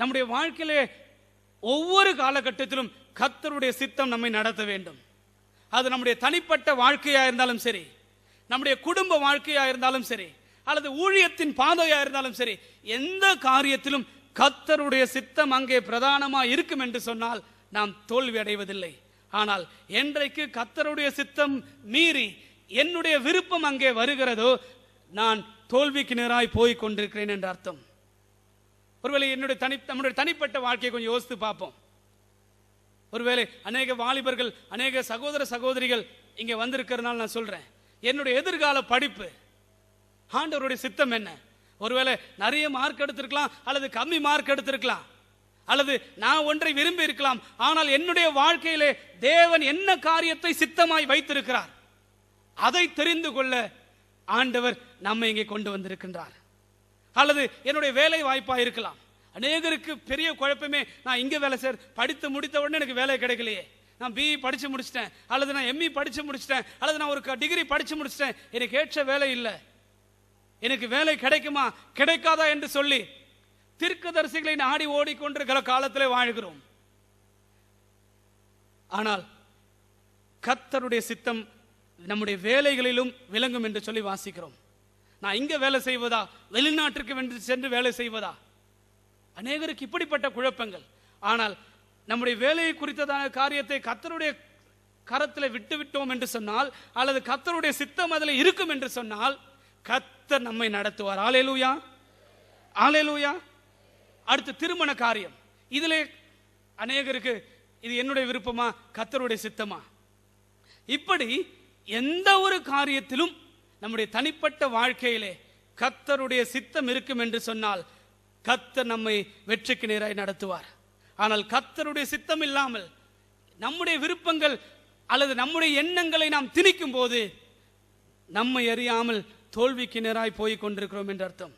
நம்முடைய வாழ்க்கையிலே ஒவ்வொரு காலகட்டத்திலும் கர்த்தருடைய சித்தம் நம்மை நடத்த வேண்டும். அது நம்முடைய தனிப்பட்ட வாழ்க்கையா இருந்தாலும் சரி, நம்முடைய குடும்ப வாழ்க்கையா இருந்தாலும் சரி, அல்லது ஊழியத்தின் பாதையா இருந்தாலும் சரி, எந்த காரியத்திலும் கர்த்தருடைய சித்தம் அங்கே பிரதானமா இருக்கும் என்று சொன்னால் நாம் தோல்வி அடைவதில்லை. ஆனால் என்றைக்கு கர்த்தருடைய சித்தம் மீறி என்னுடைய விருப்பம் அங்கே வருகிறதோ நான் தோல்விக்கு நேராய் போய் கொண்டிருக்கிறேன் என்று அர்த்தம். ஒருவேளை நம்முடைய தனிப்பட்ட வாழ்க்கையை கொஞ்சம் யோசித்து பார்ப்போம். ஒருவேளை அநேக வாலிபர்கள், அநேக சகோதர சகோதரிகள் இங்கே வந்திருக்கிறதுனால நான் சொல்றேன், என்னுடைய எதிர்கால படிப்பு ஆண்டவருடைய சித்தம் என்ன? ஒருவேளை நிறைய மார்க் எடுத்திருக்கலாம், அல்லது கம்மி மார்க் எடுத்திருக்கலாம், அல்லது நான் ஒன்றை விரும்பி இருக்கலாம். ஆனால் என்னுடைய வாழ்க்கையிலே தேவன் என்ன காரியத்தை சித்தமாய் வைத்திருக்கிறார் அதை தெரிந்து கொள்ள ஆண்டவர் நம்மை இங்கே கொண்டு வந்திருக்கின்றார். அல்லது என்னுடைய வேலை வாய்ப்பா இருக்கலாம். அநேகருக்கு பெரிய குழப்பமே, நான் இங்க வேலை படித்து முடித்த உடனே எனக்கு வேலை கிடைக்கலையே, நான் பிஇ படிச்சு முடிச்சிட்டேன், அல்லது நான் எம்இ படிச்சு முடிச்சிட்டேன், அல்லது நான் ஒரு டிகிரி படிச்சு முடிச்சிட்டேன், எனக்கு ஏற்ற வேலை இல்லை, எனக்கு வேலை கிடைக்குமா கிடைக்காதா என்று சொல்லி தீர்க்கதரிசிகளை நாடி ஓடிக்கொண்டிருக்கிற காலத்திலே வாழ்கிறோம். ஆனால் கர்த்தருடைய சித்தம் நம்முடைய வேலைகளிலும் விளங்கும் என்று சொல்லி வாசிக்கிறோம். நான் இங்க வேலை செய்வதா, வெளிநாட்டிற்கு சென்று வேலை செய்வதா? அநேகருக்கு இப்படிப்பட்ட குழப்பங்கள். ஆனால் நம்முடைய வேலையை குறித்ததான காரியத்தை கர்த்தருடைய கரத்தில் விட்டு விட்டோம் என்று சொன்னால், அல்லது கர்த்தருடைய சித்தம் அதில் இருக்கும் என்று சொன்னால் கர்த்தர் நம்மை நடத்துவார். அல்லேலூயா, அல்லேலூயா. அடுத்து திருமண காரியம். இதிலே அநேகருக்கு இது என்னுடைய விருப்பமா, கர்த்தருடைய சித்தமா? இப்படி எந்த ஒரு காரியத்திலும் நம்முடைய தனிப்பட்ட வாழ்க்கையிலே கர்த்தருடைய சித்தம் இருக்கும் என்று சொன்னால் கர்த்தர் நம்மை வெற்றிக்கு நேராய் நடத்துவார். ஆனால் கர்த்தருடைய சித்தம் இல்லாமல் நம்முடைய விருப்பங்கள் அல்லது நம்முடைய எண்ணங்களை நாம் திணிக்கும் போது நம்மை அறியாமல் தோல்விக்கு நேராய் போய் கொண்டிருக்கிறோம் என்று அர்த்தம்.